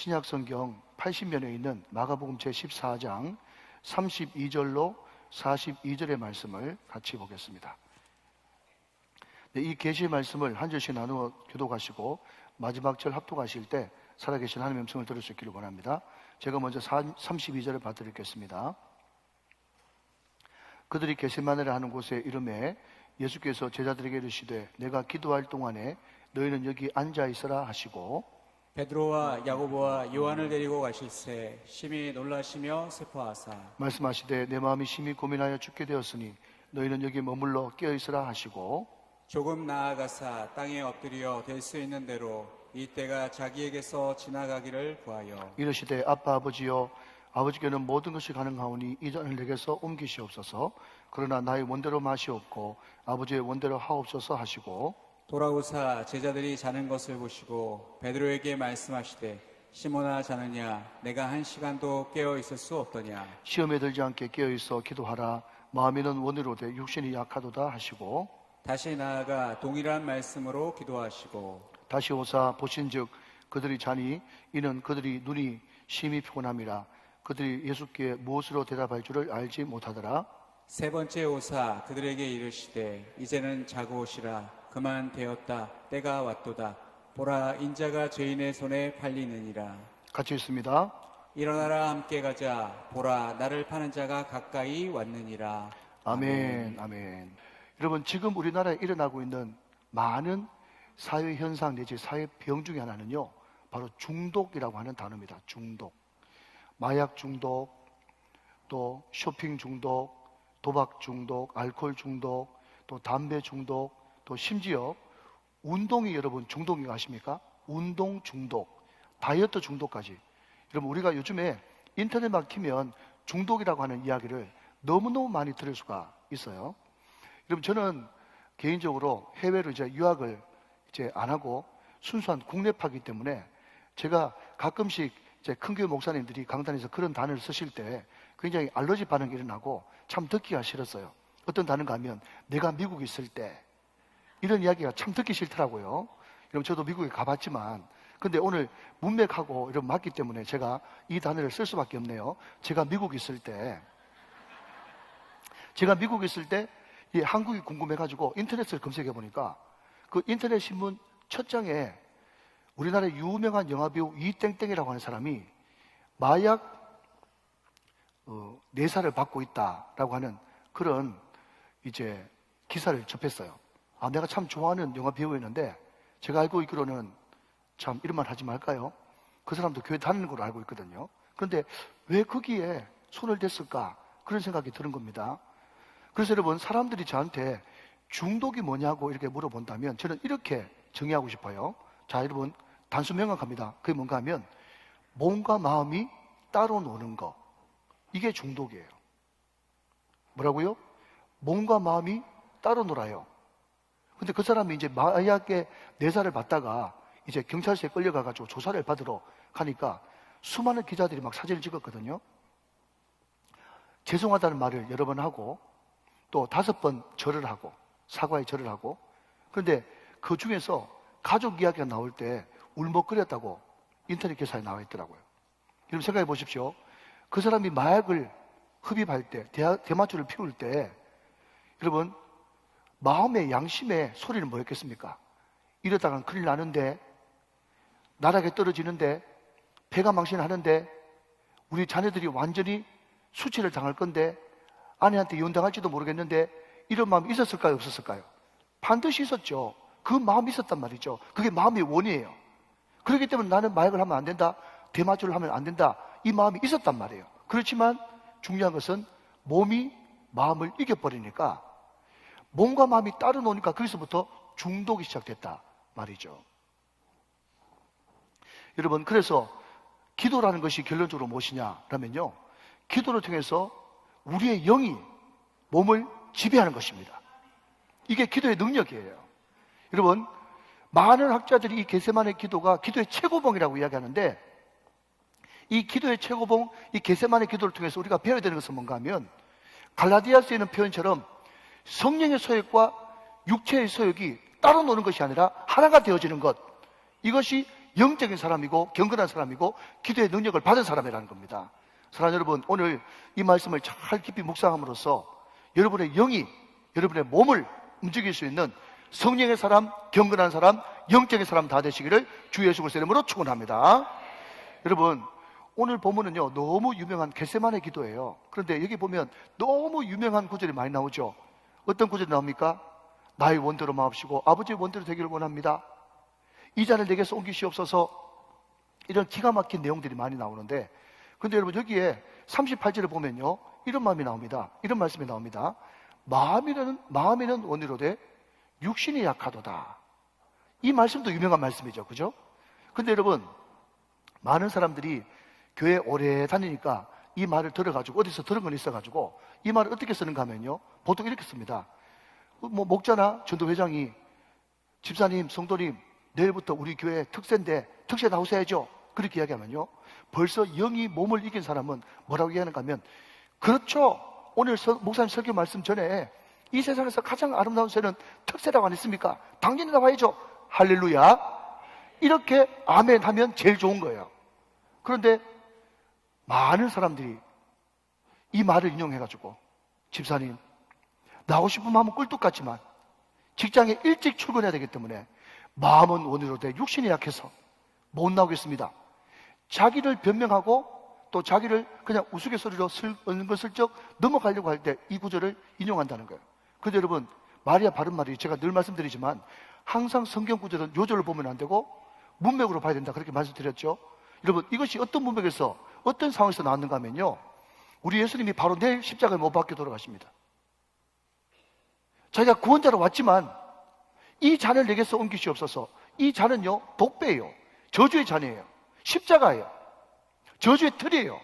신약성경 80면에 있는 마가복음 제14장 32절로 42절의 말씀을 같이 보겠습니다. 이 계시의 말씀을 한 절씩 나누어 교독하시고 마지막 절 합독하실 때 살아계신 하나님의 음성을 들을 수 있기를 원합니다. 제가 먼저 32절을 봐드리겠습니다. 그들이 겟세마네라 하는 곳에 이름에 예수께서 제자들에게 이르시되 내가 기도할 동안에 너희는 여기 앉아 있으라 하시고 베드로와 야고보와 요한을 데리고 가실새 심히 놀라시며 슬퍼하사 말씀하시되 내 마음이 심히 고민하여 죽게 되었으니 너희는 여기 머물러 깨어 있으라 하시고 조금 나아가사 땅에 엎드려 될 수 있는 대로 이 때가 자기에게서 지나가기를 구하여 이르시되 아빠 아버지여 아버지께는 모든 것이 가능하오니 이 잔을 내게서 옮기시옵소서. 그러나 나의 원대로 마시옵고 아버지의 원대로 하옵소서 하시고 돌아오사 제자들이 자는 것을 보시고 베드로에게 말씀하시되 시몬아 자느냐 내가 1시간도 깨어 있을 수 없더냐 시험에 들지 않게 깨어 있어 기도하라. 마음에는 원이로되 육신이 약하도다 하시고 다시 나아가 동일한 말씀으로 기도하시고 다시 오사 보신즉 그들이 자니 이는 그들이 눈이 심히 피곤함이라. 그들이 예수께 무엇으로 대답할 줄을 알지 못하더라. 세 번째 오사 그들에게 이르시되 이제는 자고 오시라. 그만 되었다. 때가 왔도다. 보라 인자가 죄인의 손에 팔리느니라. 같이 있습니다. 일어나라 함께 가자. 보라 나를 파는 자가 가까이 왔느니라. 아멘, 아멘. 여러분 지금 우리나라에 일어나고 있는 많은 사회 현상 내지 사회 병 중에 하나는요 바로 중독이라고 하는 단어입니다. 중독. 마약 중독, 또 쇼핑 중독, 도박 중독, 알코올 중독, 또 담배 중독, 또 심지어 운동이 여러분 중독인 거 아십니까? 운동 중독, 다이어트 중독까지. 여러분 우리가 요즘에 인터넷만 키면 중독이라고 하는 이야기를 너무너무 많이 들을 수가 있어요. 여러분 저는 개인적으로 해외로 이제 유학을 이제 안 하고 순수한 국내파이기 때문에 제가 가끔씩 이제 큰 교회 목사님들이 강단에서 그런 단어를 쓰실 때 굉장히 알러지 반응이 일어나고 참 듣기가 싫었어요. 어떤 단어가 하면 내가 미국에 있을 때 이런 이야기가 참 듣기 싫더라고요. 여러분 저도 미국에 가봤지만 근데 오늘 문맥하고 이런 맞기 때문에 제가 이 단어를 쓸 수밖에 없네요. 제가 미국에 있을 때 이 한국이 궁금해가지고 인터넷을 검색해 보니까 그 인터넷 신문 첫 장에 우리나라의 유명한 영화배우 이땡땡이라고 하는 사람이 마약 내사를 받고 있다라고 하는 그런 이제 기사를 접했어요. 아, 내가 참 좋아하는 영화 배우였는데 제가 알고 있기로는 참 이런 말 하지 말까요? 그 사람도 교회 다니는 걸로 알고 있거든요. 그런데 왜 거기에 손을 댔을까? 그런 생각이 드는 겁니다. 그래서 여러분 사람들이 저한테 중독이 뭐냐고 이렇게 물어본다면 저는 이렇게 정의하고 싶어요. 자 여러분 단수 명확합니다. 그게 뭔가 하면 몸과 마음이 따로 노는 거, 이게 중독이에요. 뭐라고요? 몸과 마음이 따로 놀아요. 근데 그 사람이 이제 마약의 내사를 받다가 이제 경찰서에 끌려가가지고 조사를 받으러 가니까 수많은 기자들이 막 사진을 찍었거든요. 죄송하다는 말을 여러 번 하고 또 5번 절을 하고 사과의 절을 하고 그런데 그 중에서 가족 이야기가 나올 때 울먹거렸다고 인터넷 기사에 나와 있더라고요. 여러분 생각해 보십시오. 그 사람이 마약을 흡입할 때, 대마초를 피울 때 여러분 마음의 양심의 소리는 뭐였겠습니까? 이러다간 큰일 나는데, 나락에 떨어지는데, 배가 망신하는데, 우리 자녀들이 완전히 수치를 당할 건데, 아내한테 이혼당할지도 모르겠는데 이런 마음이 있었을까요? 없었을까요? 반드시 있었죠. 그 마음이 있었단 말이죠. 그게 마음의 원이에요. 그렇기 때문에 나는 마약을 하면 안 된다, 대마초를 하면 안 된다, 이 마음이 있었단 말이에요. 그렇지만 중요한 것은 몸이 마음을 이겨버리니까 몸과 마음이 따로 노니까 거기서부터 중독이 시작됐다 말이죠. 여러분 그래서 기도라는 것이 결론적으로 무엇이냐라면요, 기도를 통해서 우리의 영이 몸을 지배하는 것입니다. 이게 기도의 능력이에요. 여러분 많은 학자들이 이 겟세마네 기도가 기도의 최고봉이라고 이야기하는데, 이 기도의 최고봉, 이 겟세마네 기도를 통해서 우리가 배워야 되는 것은 뭔가 하면 갈라디아서에 있는 표현처럼 성령의 소욕과 육체의 소욕이 따로 노는 것이 아니라 하나가 되어지는 것, 이것이 영적인 사람이고 경건한 사람이고 기도의 능력을 받은 사람이라는 겁니다. 사랑하는 여러분, 오늘 이 말씀을 잘 깊이 묵상함으로써 여러분의 영이 여러분의 몸을 움직일 수 있는 성령의 사람, 경건한 사람, 영적인 사람 다 되시기를 주 예수 그리스도의 이름으로 축원합니다. 여러분, 오늘 본문은요 너무 유명한 겟세마네 기도예요. 그런데 여기 보면 너무 유명한 구절이 많이 나오죠. 어떤 구절이 나옵니까? 나의 원대로 마옵시고 아버지의 원대로 되기를 원합니다. 이 잔을 내게서 옮기시옵소서. 이런 기가 막힌 내용들이 많이 나오는데, 근데 여러분 여기에 38절을 보면요 이런 마음이 나옵니다. 이런 말씀이 나옵니다. 마음에는 원이로되 육신이 약하도다. 이 말씀도 유명한 말씀이죠, 그죠? 근데 여러분, 많은 사람들이 교회 오래 다니니까 이 말을 들어가지고 어디서 들은 건 있어가지고 이 말을 어떻게 쓰는가 하면요 보통 이렇게 씁니다. 목자나 전도회장이 집사님, 성도님 내일부터 우리 교회 특세인데 특세 나오셔야죠, 그렇게 이야기하면요 벌써 영이 몸을 이긴 사람은 뭐라고 이야기하는가 하면, 그렇죠, 오늘 목사님 설교 말씀 전에 이 세상에서 가장 아름다운 새는 특세라고 안 했습니까? 당연히 나와야죠. 할렐루야. 이렇게 아멘 하면 제일 좋은 거예요. 그런데 많은 사람들이 이 말을 인용해가지고 집사님, 나오고 싶은 마음은 꿀뚝 같지만 직장에 일찍 출근해야 되기 때문에 마음은 원으로 돼 육신이 약해서 못 나오겠습니다. 자기를 변명하고 또 자기를 그냥 우스갯소리로 은근슬쩍 넘어가려고 할 때 이 구절을 인용한다는 거예요. 그런데 여러분, 말이야 바른 말이 제가 늘 말씀드리지만 항상 성경 구절은 요절을 보면 안 되고 문맥으로 봐야 된다, 그렇게 말씀드렸죠. 여러분, 이것이 어떤 문맥에서 어떤 상황에서 나왔는가 하면요 우리 예수님이 바로 내일 십자가에 못 박혀 돌아가십니다. 자기가 구원자로 왔지만 이 잔을 내게서 옮기시옵소서. 이 잔은요 독배예요. 저주의 잔이에요. 십자가예요. 저주의 틀이에요.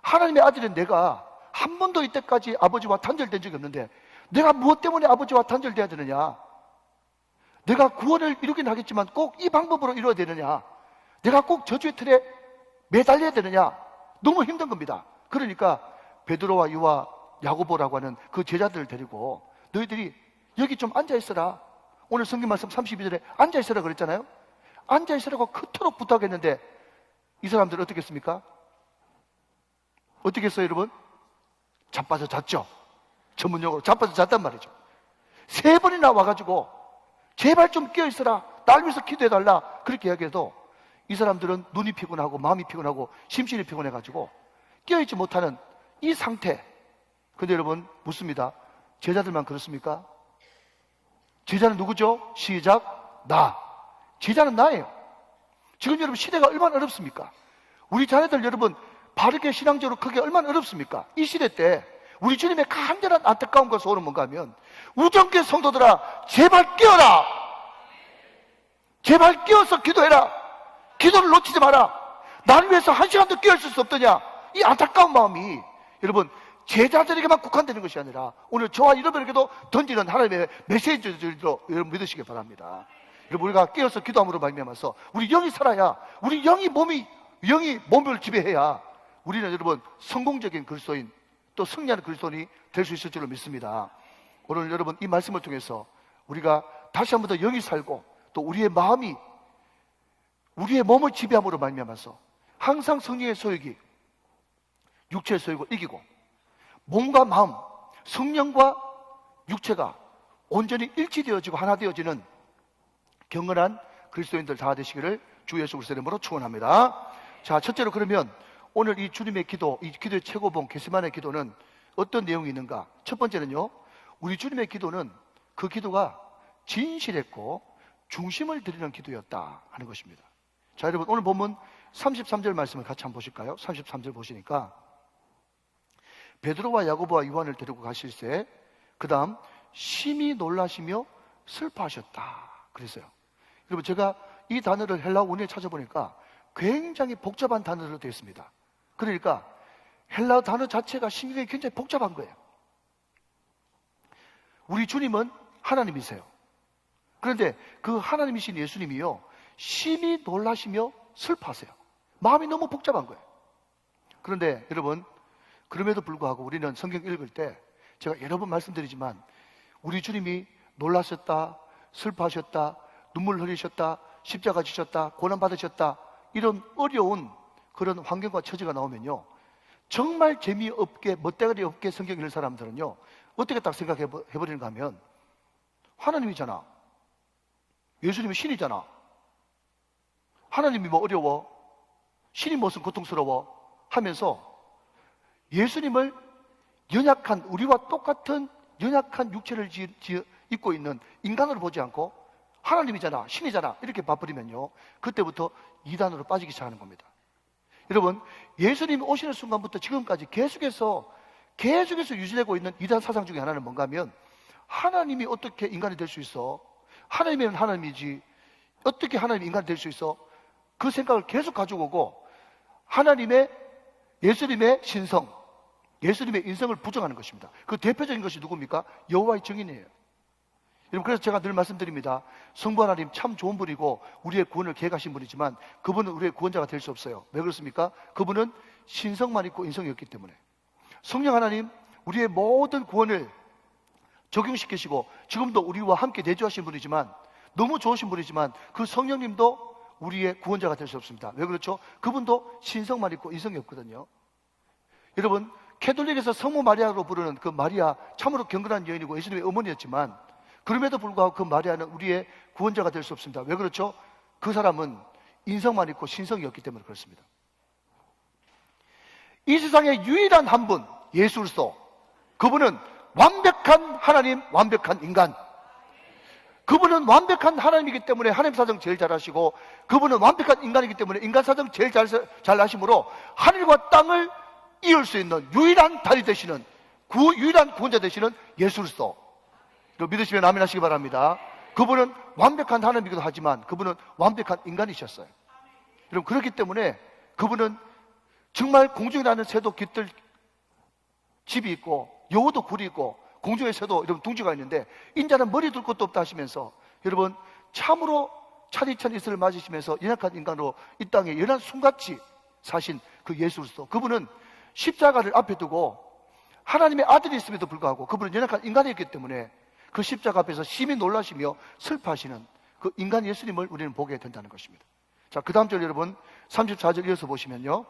하나님의 아들인 내가 한 번도 이때까지 아버지와 단절된 적이 없는데 내가 무엇 때문에 아버지와 단절돼야 되느냐? 내가 구원을 이루긴 하겠지만 꼭 이 방법으로 이루어야 되느냐? 내가 꼭 저주의 틀에 매달려야 되느냐? 너무 힘든 겁니다. 그러니까 베드로와 유아, 야고보라고 하는 그 제자들을 데리고 너희들이 여기 좀 앉아있어라. 오늘 성경 말씀 32절에 앉아있어라 그랬잖아요. 앉아있으라고 그토록 부탁했는데 이 사람들은 어떻게 했습니까? 어떻게 했어요, 여러분? 자빠져 잤죠. 전문용어로 자빠져 잤단 말이죠. 3번이나 와가지고 제발 좀 깨어있어라, 날 위해서 기도해달라, 그렇게 이야기해도 이 사람들은 눈이 피곤하고 마음이 피곤하고 심신이 피곤해가지고 깨어있지 못하는 이 상태. 근데 여러분 묻습니다. 제자들만 그렇습니까? 제자는 누구죠? 시작. 나. 제자는 나예요. 지금 여러분 시대가 얼마나 어렵습니까? 우리 자녀들 여러분 바르게 신앙적으로 크게 얼마나 어렵습니까? 이 시대 때 우리 주님의 간절한 안타까운 것을 오는 뭔가 하면, 우정교회 성도들아 제발 깨어라. 제발 깨어서 기도해라. 기도를 놓치지 마라. 나를 위해서 한 시간도 깨어있을 수 없더냐. 이 안타까운 마음이 여러분 제자들에게만 국한되는 것이 아니라 오늘 저와 여러분에게도 던지는 하나님의 메시지들도 여러분 믿으시기 바랍니다. 여러분, 우리가 깨어서 기도함으로 말미암아서 우리 영이 살아야, 우리 영이 몸을 지배해야 우리는 여러분 성공적인 그리스도인, 또 승리하는 그리스도인이 될 수 있을 줄로 믿습니다. 오늘 여러분 이 말씀을 통해서 우리가 다시 한 번 더 영이 살고 또 우리의 마음이 우리의 몸을 지배함으로 말미암아서 항상 성령의 소욕이 육체의 소욕을 이기고 몸과 마음, 성령과 육체가 온전히 일치되어지고 하나 되어지는 경건한 그리스도인들 다 되시기를 주 예수 그리스도의 이름으로 축원합니다. 자, 첫째로 그러면 오늘 이 주님의 기도, 이 기도의 최고봉 겟세마네 기도는 어떤 내용이 있는가? 첫 번째는요, 우리 주님의 기도는 그 기도가 진실했고 중심을 드리는 기도였다 하는 것입니다. 자, 여러분 오늘 본문 33절 말씀을 같이 한번 보실까요? 33절 보시니까 베드로와 야고보와 요한을 데리고 가실새 그 다음 심히 놀라시며 슬퍼하셨다 그랬어요. 여러분, 제가 이 단어를 헬라어 원어에 찾아보니까 굉장히 복잡한 단어로 되어 있습니다. 그러니까 헬라어 단어 자체가 신경이 굉장히 복잡한 거예요. 우리 주님은 하나님이세요. 그런데 그 하나님이신 예수님이요 심히 놀라시며 슬퍼하세요. 마음이 너무 복잡한 거예요. 그런데 여러분, 그럼에도 불구하고 우리는 성경 읽을 때 제가 여러 번 말씀드리지만 우리 주님이 놀라셨다, 슬퍼하셨다, 눈물 흘리셨다, 십자가 지셨다, 고난 받으셨다, 이런 어려운 그런 환경과 처지가 나오면요, 정말 재미없게 멋대가리 없게 성경 읽는 사람들은요 어떻게 딱 생각해버리는가 하면, 하나님이잖아, 예수님이 신이잖아, 하나님이 뭐 어려워, 신이 무슨 고통스러워 하면서 예수님을 연약한, 우리와 똑같은 연약한 육체를 입고 있는 인간으로 보지 않고 하나님이잖아, 신이잖아 이렇게 봐버리면요, 그때부터 이단으로 빠지기 시작하는 겁니다. 여러분, 예수님이 오시는 순간부터 지금까지 계속해서 유지되고 있는 이단 사상 중에 하나는 뭔가 하면, 하나님이 어떻게 인간이 될 수 있어? 하나님이면 하나님이지 어떻게 하나님이 인간이 될 수 있어? 그 생각을 계속 가지고 오고, 예수님의 신성, 예수님의 인성을 부정하는 것입니다. 그 대표적인 것이 누굽니까? 여호와의 증인이에요. 여러분, 그래서 제가 늘 말씀드립니다. 성부 하나님 참 좋은 분이고 우리의 구원을 계획하신 분이지만 그분은 우리의 구원자가 될 수 없어요. 왜 그렇습니까? 그분은 신성만 있고 인성이 없기 때문에. 성령 하나님, 우리의 모든 구원을 적용시키시고 지금도 우리와 함께 내주하신 분이지만, 너무 좋으신 분이지만 그 성령님도 우리의 구원자가 될 수 없습니다. 왜 그렇죠? 그분도 신성만 있고 인성이 없거든요. 여러분, 캐톨릭에서 성모 마리아로 부르는 그 마리아, 참으로 경건한 여인이고 예수님의 어머니였지만 그럼에도 불구하고 그 마리아는 우리의 구원자가 될 수 없습니다. 왜 그렇죠? 그 사람은 인성만 있고 신성이 없기 때문에 그렇습니다. 이 세상에 유일한 한 분, 예수 그리스도, 그분은 완벽한 하나님, 완벽한 인간. 그분은 완벽한 하나님이기 때문에 하나님 사정 제일 잘 하시고, 그분은 완벽한 인간이기 때문에 인간 사정 제일 잘 하심으로 하늘과 땅을 이을 수 있는 유일한 다리 되시는, 유일한 구원자 되시는 예수 그리스도, 믿으시면 아멘 하시기 바랍니다. 그분은 완벽한 하나님이기도 하지만 그분은 완벽한 인간이셨어요. 여러분, 그렇기 때문에 그분은 정말 공중에 나는 새도 깃들 집이 있고 여우도 굴이 있고 공중의 새도 이런 둥지가 있는데 인자는 머리 둘 것도 없다 하시면서, 여러분, 참으로 차디찬 이슬을 맞으시면서 연약한 인간으로 이 땅에 연한 숨같이 사신 그 예수 그리스도, 그분은 십자가를 앞에 두고 하나님의 아들이 있음에도 불구하고 그분은 연약한 인간이었기 때문에 그 십자가 앞에서 심히 놀라시며 슬퍼하시는 그 인간 예수님을 우리는 보게 된다는 것입니다. 자, 그 다음 절 여러분 34절 이어서 보시면요,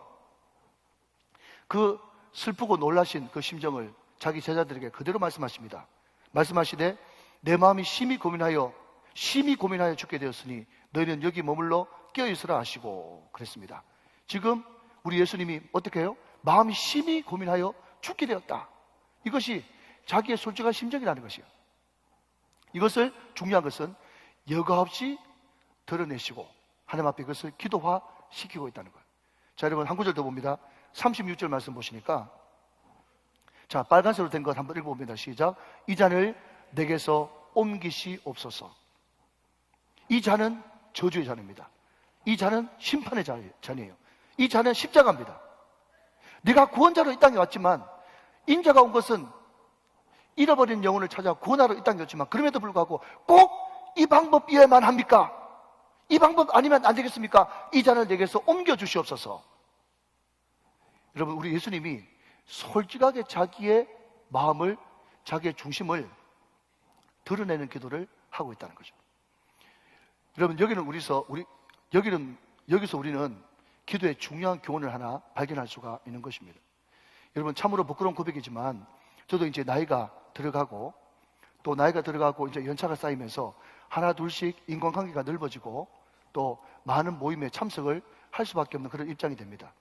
그 슬프고 놀라신 그 심정을 자기 제자들에게 그대로 말씀하십니다. 말씀하시되 내 마음이 심히 고민하여 죽게 되었으니 너희는 여기 머물러 깨어있으라 하시고 그랬습니다. 지금 우리 예수님이 어떻게 해요? 마음이 심히 고민하여 죽게 되었다. 이것이 자기의 솔직한 심정이라는 것이에요. 이것을, 중요한 것은 여과 없이 드러내시고 하나님 앞에 그것을 기도화시키고 있다는 거예요. 자, 여러분, 한 구절 더 봅니다. 36절 말씀 보시니까, 자, 빨간색으로 된 것 한번 읽어봅니다. 시작. 이 잔을 내게서 옮기시옵소서. 이 잔은 저주의 잔입니다. 이 잔은 심판의 잔이에요. 이 잔은 십자가입니다. 네가 구원자로 이 땅에 왔지만, 인자가 온 것은 잃어버린 영혼을 찾아 구원하러 이 땅에 왔지만, 그럼에도 불구하고 꼭 이 방법이어야만 합니까? 이 방법 아니면 안 되겠습니까? 이 잔을 내게서 옮겨 주시옵소서. 여러분, 우리 예수님이 솔직하게 자기의 마음을, 자기의 중심을 드러내는 기도를 하고 있다는 거죠. 여러분, 여기서 우리는 기도의 중요한 교훈을 하나 발견할 수가 있는 것입니다. 여러분, 참으로 부끄러운 고백이지만 저도 이제 나이가 들어가고 이제 연차가 쌓이면서 하나 둘씩 인간관계가 넓어지고 또 많은 모임에 참석을 할 수밖에 없는 그런 입장이 됩니다.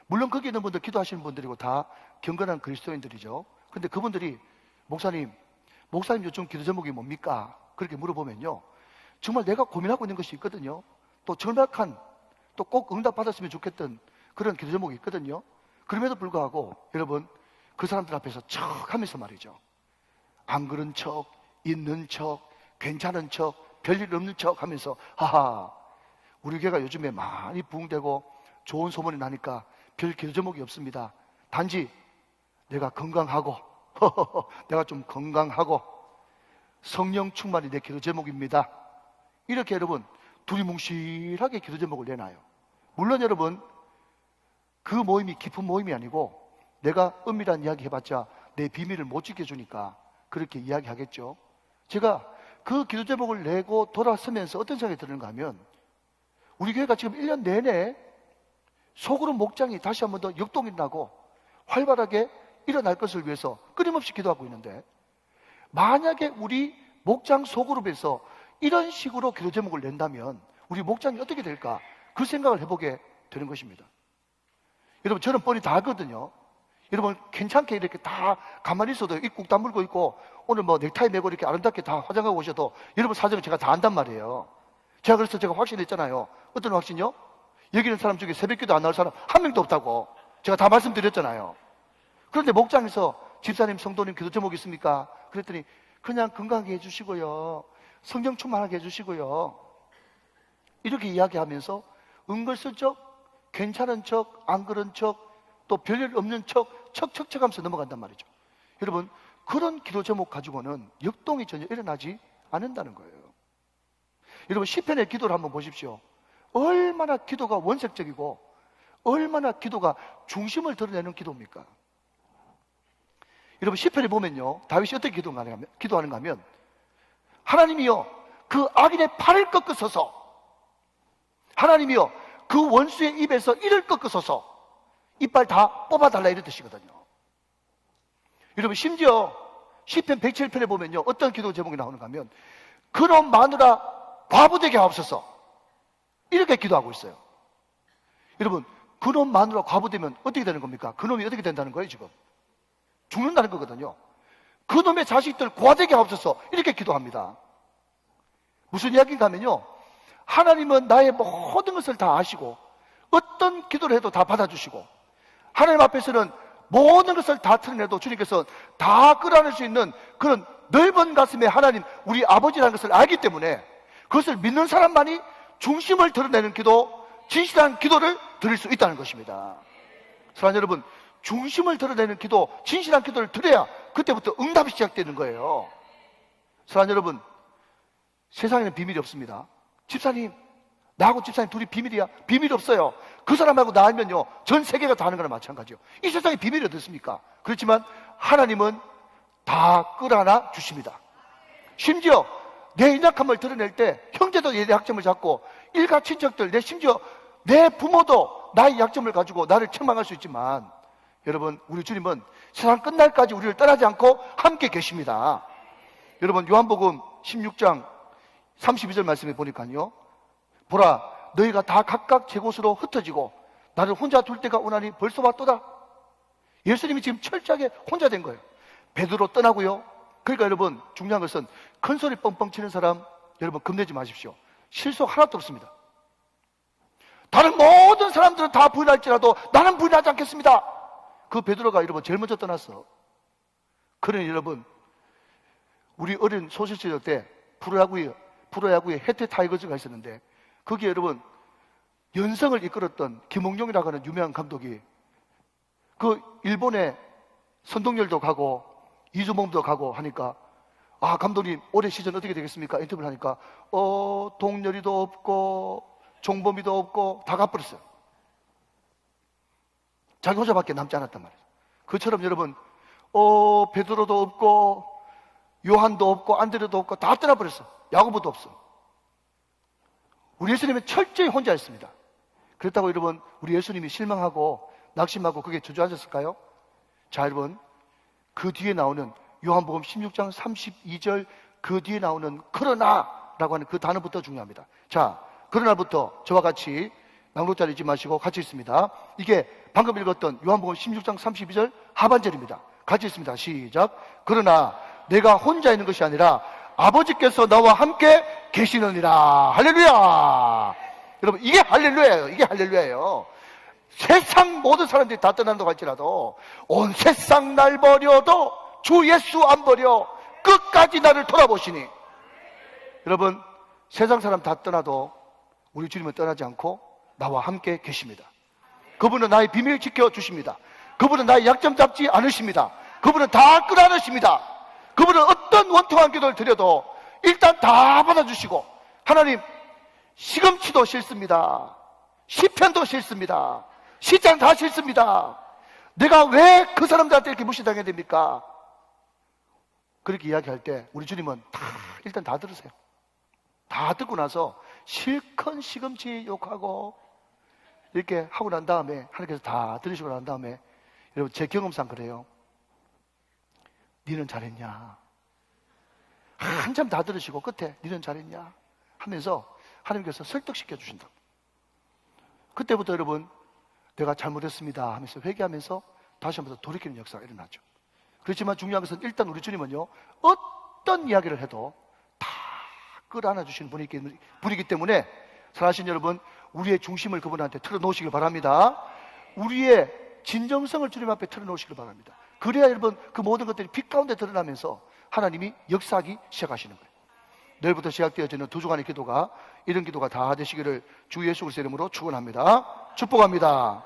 물론 거기 있는 분들 기도하시는 분들이고 다 경건한 그리스도인들이죠. 근데 그분들이 목사님 요즘 기도 제목이 뭡니까? 그렇게 물어보면요, 정말 내가 고민하고 있는 것이 있거든요. 또 정확한, 또 꼭 응답 받았으면 좋겠던 그런 기도 제목이 있거든요. 그럼에도 불구하고 여러분, 그 사람들 앞에서 척 하면서 말이죠, 안 그런 척, 있는 척, 괜찮은 척, 별일 없는 척 하면서, 하하, 우리 교회가 요즘에 많이 부흥되고 좋은 소문이 나니까 별 기도 제목이 없습니다. 단지 내가 건강하고 내가 좀 건강하고 성령 충만이 내 기도 제목입니다. 이렇게 여러분 두리뭉실하게 기도 제목을 내놔요. 물론 여러분, 그 모임이 깊은 모임이 아니고 내가 은밀한 이야기 해봤자 내 비밀을 못 지켜주니까 그렇게 이야기하겠죠. 제가 그 기도 제목을 내고 돌아서면서 어떤 생각이 드는가 하면, 우리 교회가 지금 1년 내내 속으로 목장이 다시 한번 더 역동이 나고 활발하게 일어날 것을 위해서 끊임없이 기도하고 있는데, 만약에 우리 목장 소그룹에서 이런 식으로 기도 제목을 낸다면 우리 목장이 어떻게 될까? 그 생각을 해보게 되는 것입니다. 여러분, 저는 뻔히 다 알거든요. 여러분, 괜찮게 이렇게 다 가만히 있어도 입국 다물고 있고 오늘 뭐 넥타이 메고 이렇게 아름답게 다 화장하고 오셔도 여러분 사정은 제가 다 안단 말이에요. 그래서 제가 확신했잖아요. 어떤 확신요? 여기 있는 사람 중에 새벽기도 안 나올 사람 한 명도 없다고 제가 다 말씀드렸잖아요. 그런데 목장에서 집사님, 성도님 기도 제목 있습니까? 그랬더니 그냥 건강하게 해주시고요, 성령 충만하게 해주시고요, 이렇게 이야기하면서 은근슬쩍 괜찮은 척, 안 그런 척, 또 별일 없는 척, 척척척 하면서 넘어간단 말이죠. 여러분, 그런 기도 제목 가지고는 역동이 전혀 일어나지 않는다는 거예요. 여러분, 시편의 기도를 한번 보십시오. 얼마나 기도가 원색적이고 얼마나 기도가 중심을 드러내는 기도입니까? 여러분, 시편에 보면요, 다윗이 어떻게 기도하는가 하면 하나님이여 그 악인의 팔을 꺾으소서, 하나님이여 그 원수의 입에서 이를 꺾으소서, 이빨 다 뽑아달라, 이런 뜻이거든요. 여러분, 심지어 시편 107편에 보면요, 어떤 기도 제목이 나오는가 하면 그놈 마누라 과부되게 하옵소서, 이렇게 기도하고 있어요. 여러분, 그놈 마누라 과부되면 어떻게 되는 겁니까? 그놈이 어떻게 된다는 거예요? 지금 죽는다는 거거든요. 그놈의 자식들 고아되게 하옵소서, 이렇게 기도합니다. 무슨 이야기인가 하면요, 하나님은 나의 모든 것을 다 아시고 어떤 기도를 해도 다 받아주시고, 하나님 앞에서는 모든 것을 다 틀어내도 주님께서 다 끌어낼 수 있는 그런 넓은 가슴의 하나님, 우리 아버지라는 것을 알기 때문에 그것을 믿는 사람만이 중심을 드러내는 기도, 진실한 기도를 드릴 수 있다는 것입니다. 사랑하는 여러분, 중심을 드러내는 기도, 진실한 기도를 드려야 그때부터 응답이 시작되는 거예요. 사랑하는 여러분, 세상에는 비밀이 없습니다. 집사님, 나하고 집사님 둘이 비밀이야? 비밀이 없어요. 그 사람하고 나 알면요, 전 세계가 다 아는 거나 마찬가지요. 이 세상에 비밀이 어디 있습니까? 그렇지만 하나님은 다 끌어안아 주십니다. 심지어 내 연약함을 드러낼 때 형제도 내 약점을 잡고, 일가 친척들, 심지어 내 부모도 나의 약점을 가지고 나를 책망할 수 있지만, 여러분, 우리 주님은 세상 끝날까지 우리를 떠나지 않고 함께 계십니다. 여러분, 요한복음 16장 32절 말씀에 보니까요, 보라, 너희가 다 각각 제 곳으로 흩어지고 나를 혼자 둘 때가 오나니 벌써 왔도다. 예수님이 지금 철저하게 혼자 된 거예요. 베드로 떠나고요. 그러니까 여러분, 중요한 것은 큰 소리 뻥뻥 치는 사람, 여러분 겁내지 마십시오. 실속 하나도 없습니다. 다른 모든 사람들은 다 부인할지라도 나는 부인하지 않겠습니다. 그 베드로가 여러분 제일 먼저 떠났어. 그러니 여러분, 우리 어린 소실시절 때 프로야구에 해태 타이거즈가 있었는데, 거기에 여러분 연성을 이끌었던 김홍룡이라고 하는 유명한 감독이 그 일본에 선동열도 가고 이주몽도 가고 하니까, 아, 감독님 올해 시즌 어떻게 되겠습니까? 인터뷰를 하니까 동열이도 없고 종범이도 없고 다 가버렸어요. 자기 혼자밖에 남지 않았단 말이에요. 그처럼 여러분, 베드로도 없고 요한도 없고 안드레도 없고 다 떠나버렸어. 야고보도 없어. 우리 예수님은 철저히 혼자였습니다. 그렇다고 여러분, 우리 예수님이 실망하고 낙심하고 그게 주저앉았을까요? 자, 여러분, 그 뒤에 나오는 요한복음 16장 32절 그 뒤에 나오는 그러나라고 하는 그 단어부터 중요합니다. 자, 그러나부터 저와 같이 낭독자를 잊지 마시고 같이 있습니다. 이게 방금 읽었던 요한복음 16장 32절 하반절입니다. 같이 있습니다. 시작. 그러나 내가 혼자 있는 것이 아니라 아버지께서 나와 함께 계시느니라. 할렐루야. 여러분, 이게 할렐루야예요. 이게 할렐루야예요. 세상 모든 사람들이 다 떠난다고 할지라도 온 세상 날 버려도 주 예수 안 버려 끝까지 나를 돌아보시니. 여러분, 세상 사람 다 떠나도 우리 주님은 떠나지 않고 나와 함께 계십니다. 그분은 나의 비밀을 지켜주십니다. 그분은 나의 약점 잡지 않으십니다. 그분은 다 끌어안으십니다. 그분은 어떤 원통한 기도를 드려도 일단 다 받아주시고, 하나님, 시금치도 싫습니다. 시편도 싫습니다. 시장 다 싫습니다. 내가 왜 그 사람들한테 이렇게 무시당해야 됩니까? 그렇게 이야기할 때 우리 주님은 일단 다 들으세요. 다 듣고 나서 실컷 시금치 욕하고 이렇게 하고 난 다음에 하나님께서 다 들으시고 난 다음에 여러분 제 경험상 그래요. 니는 잘했냐? 한참 다 들으시고 끝에 니는 잘했냐? 하면서 하나님께서 설득시켜 주신다. 그때부터 여러분 내가 잘못했습니다 하면서 회개하면서 다시 한번 더 돌이키는 역사가 일어나죠. 그렇지만 중요한 것은 일단 우리 주님은요, 어떤 이야기를 해도 다 끌어안아 주시는 분이기 때문에 사랑하신 여러분, 우리의 중심을 그분한테 틀어놓으시길 바랍니다. 우리의 진정성을 주님 앞에 틀어놓으시길 바랍니다. 그래야 여러분 그 모든 것들이 빛 가운데 드러나면서 하나님이 역사하기 시작하시는 거예요. 내일부터 시작되어지는 두 주간의 기도가 이런 기도가 다 되시기를 주 예수 그리스도의 이름으로 축원합니다. 축복합니다.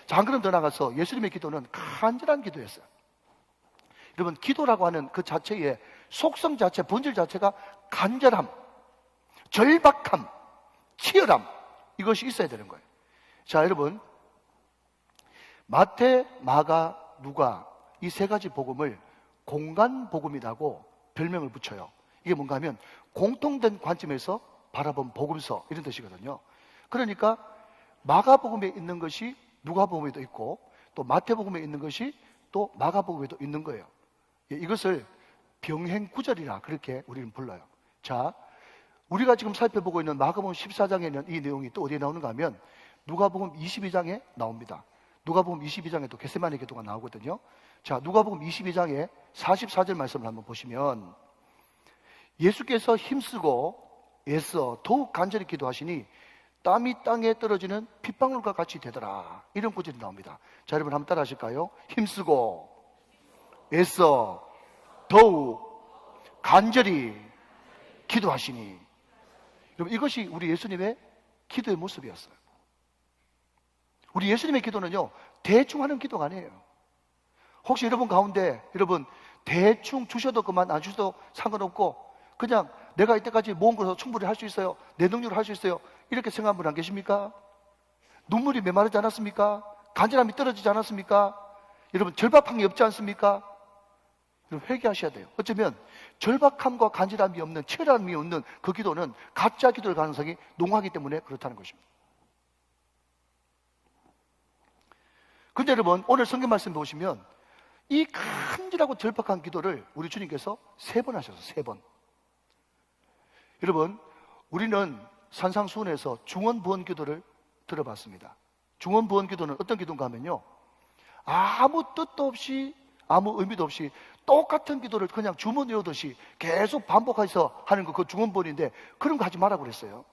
자, 한 걸음 더 나가서 예수님의 기도는 간절한 기도였어요. 여러분 기도라고 하는 그 자체의 속성 자체, 본질 자체가 간절함, 절박함, 치열함, 이것이 있어야 되는 거예요. 자, 여러분 마태, 마가, 누가 이 세 가지 복음을 공간 복음이라고 별명을 붙여요. 이게 뭔가 하면 공통된 관점에서 바라본 복음서 이런 뜻이거든요. 그러니까 마가복음에 있는 것이 누가복음에도 있고 또 마태복음에 있는 것이 또 마가복음에도 있는 거예요. 이것을 병행구절이라 그렇게 우리는 불러요. 자, 우리가 지금 살펴보고 있는 마가복음 14장에는 이 내용이 또 어디에 나오는가 하면 누가복음 22장에 나옵니다. 누가복음 22장에도 겟세마네 기도가 나오거든요. 자, 누가복음 22장에 44절 말씀을 한번 보시면 예수께서 힘쓰고 애써 더욱 간절히 기도하시니 땀이 땅에 떨어지는 핏방울과 같이 되더라. 이런 구절이 나옵니다. 자, 여러분 한번 따라 하실까요? 힘쓰고 애써 더욱 간절히 기도하시니. 여러분 이것이 우리 예수님의 기도의 모습이었어요. 우리 예수님의 기도는요, 대충 하는 기도가 아니에요. 혹시 여러분 가운데 여러분 대충 주셔도 그만 안 주셔도 상관없고 그냥 내가 이때까지 모은 것으로 충분히 할 수 있어요, 내 능력으로 할 수 있어요, 이렇게 생각하는 분 안 계십니까? 눈물이 메마르지 않았습니까? 간절함이 떨어지지 않았습니까? 여러분 절박함이 없지 않습니까? 여러분 회개하셔야 돼요. 어쩌면 절박함과 간절함이 없는, 치열함이 없는 그 기도는 가짜 기도일 가능성이 농후하기 때문에 그렇다는 것입니다. 근데 여러분 오늘 성경 말씀 보시면 이 간절하고 절박한 기도를 우리 주님께서 3번 하셔서 3번. 여러분 우리는 산상수훈에서 중언부언 기도를 들어봤습니다. 중언부언 기도는 어떤 기도인가 하면요, 아무 뜻도 없이 아무 의미도 없이 똑같은 기도를 그냥 주문 외우듯이 계속 반복해서 하는 거, 그 중언부언인데 그런 거 하지 말라고 그랬어요.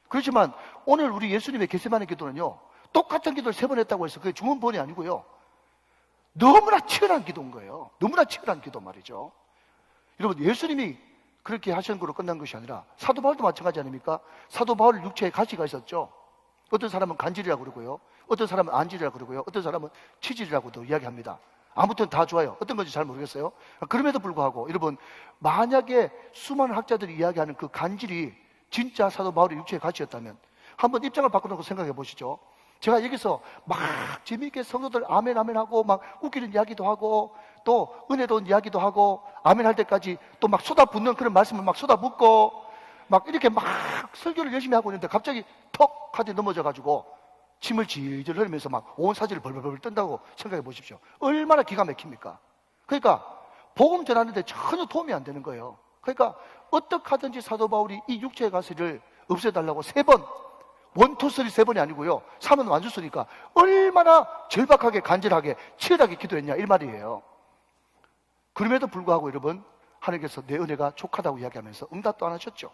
그렇지만 오늘 우리 예수님의 겟세마네 기도는요, 똑같은 기도를 3번 했다고 해서 그게 중언부언이 아니고요, 너무나 치열한 기도인 거예요. 너무나 치열한 기도 말이죠. 여러분 예수님이 그렇게 하시는 거로 끝난 것이 아니라 사도 바울도 마찬가지 아닙니까? 사도 바울 육체에 가시가 있었죠. 어떤 사람은 간질이라고 그러고요, 어떤 사람은 안질이라고 그러고요, 어떤 사람은 치질이라고도 이야기합니다. 아무튼 다 좋아요. 어떤 건지 잘 모르겠어요. 그럼에도 불구하고 여러분 만약에 수많은 학자들이 이야기하는 그 간질이 진짜 사도 바울의 육체의 가치였다면 한번 입장을 바꿔놓고 생각해 보시죠. 제가 여기서 막 재미있게 성도들 아멘 아멘 하고 막 웃기는 이야기도 하고 또 은혜로운 이야기도 하고 아멘 할 때까지 또 막 쏟아붓는 그런 말씀을 막 쏟아붓고 막 이렇게 막 설교를 열심히 하고 있는데 갑자기 턱 하더니 넘어져가지고 침을 질질 흘리면서 막 온 사지를 벌벌벌 뜬다고 생각해 보십시오. 얼마나 기가 막힙니까? 그러니까 복음 전하는데 전혀 도움이 안 되는 거예요. 그러니까 어떻게 하든지 사도 바울이 이 육체의 가시를 없애달라고 3번, 1, 2, 3, 3번이 아니고요, 3은 완주수니까 얼마나 절박하게 간절하게 치열하게 기도했냐 이 말이에요. 그럼에도 불구하고 여러분 하나님께서 내 은혜가 족하다고 이야기하면서 응답도 안 하셨죠.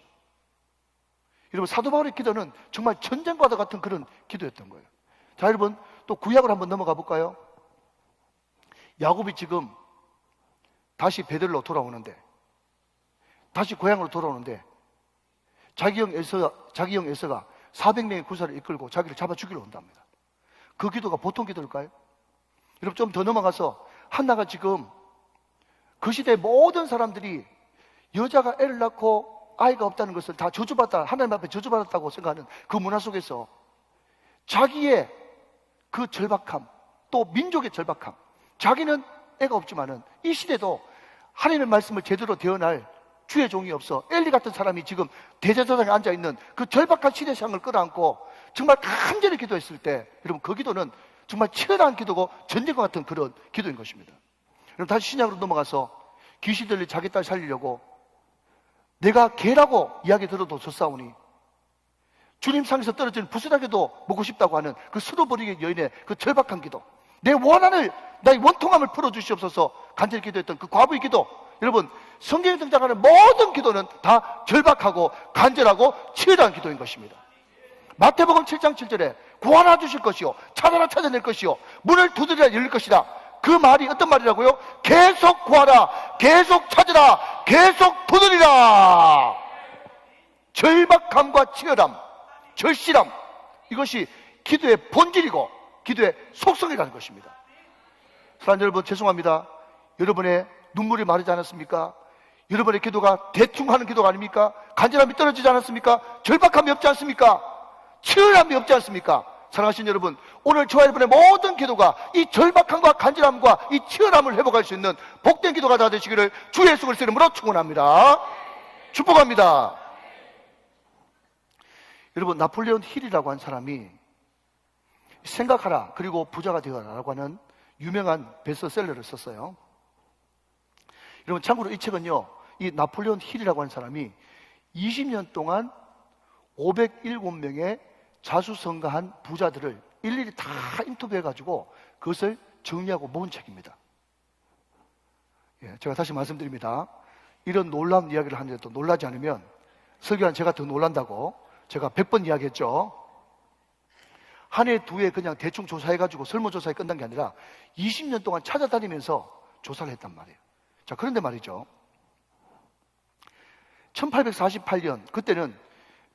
여러분 사도 바울의 기도는 정말 전쟁과도 같은 그런 기도였던 거예요. 자, 여러분 또 구약을 한번 넘어가 볼까요? 야곱이 지금 다시 베들로 돌아오는데, 다시 고향으로 돌아오는데 자기 형 에서가 400명의 군사를 이끌고 자기를 잡아 죽이러 온답니다. 그 기도가 보통 기도일까요? 여러분 좀 더 넘어가서 한나가 지금 그 시대의 모든 사람들이 여자가 애를 낳고 아이가 없다는 것을 다 저주받다, 하나님 앞에 저주받았다고 생각하는 그 문화 속에서 자기의 그 절박함, 또 민족의 절박함, 자기는 애가 없지만은 이 시대도 하나님의 말씀을 제대로 대언할 주의 종이 없어. 엘리 같은 사람이 지금 대제사장에 앉아있는 그 절박한 시대상을 끌어안고 정말 간절히 기도했을 때, 여러분 그 기도는 정말 치열한 기도고 전쟁과 같은 그런 기도인 것입니다. 여러분 다시 신약으로 넘어가서 귀신들이 자기 딸 살리려고 내가 개라고 이야기 들어도 졌사오니 주님 상에서 떨어진 부스라기도 먹고 싶다고 하는 그 수도버리기 여인의 그 절박한 기도, 내 원한을, 나의 원통함을 풀어주시옵소서 간절히 기도했던 그 과부의 기도, 여러분 성경에 등장하는 모든 기도는 다 절박하고 간절하고 치열한 기도인 것입니다. 마태복음 7장 7절에 구하라 주실 것이요 찾아라 찾아낼 것이요 문을 두드리라 열릴 것이다. 그 말이 어떤 말이라고요? 계속 구하라, 계속 찾으라, 계속 두드리라. 절박함과 치열함, 절실함, 이것이 기도의 본질이고 기도의 속성이라는 것입니다. 사랑하는 여러분, 죄송합니다. 여러분의 눈물이 마르지 않았습니까? 여러분의 기도가 대충 하는 기도가 아닙니까? 간절함이 떨어지지 않았습니까? 절박함이 없지 않습니까? 치열함이 없지 않습니까? 사랑하신 여러분, 오늘 저와 여러분의 모든 기도가 이 절박함과 간절함과 이 치열함을 회복할 수 있는 복된 기도가 다 되시기를 주 예수 그리스도의 이름으로 축원합니다. 축복합니다. 여러분, 나폴레온 힐이라고 한 사람이 생각하라 그리고 부자가 되어라라고 하는 유명한 베스트셀러를 썼어요. 여러분 참고로 이 책은요, 이 나폴레온 힐이라고 하는 사람이 20년 동안 507명의 자수성가한 부자들을 일일이 다 인터뷰해가지고 그것을 정리하고 모은 책입니다. 예, 제가 다시 말씀드립니다. 이런 놀라운 이야기를 하는데도 놀라지 않으면 설교한 제가 더 놀란다고 제가 100번 이야기했죠. 한 해, 두 해 그냥 대충 조사해가지고 설문조사에 끝난 게 아니라 20년 동안 찾아다니면서 조사를 했단 말이에요. 자, 그런데 말이죠. 1848년, 그때는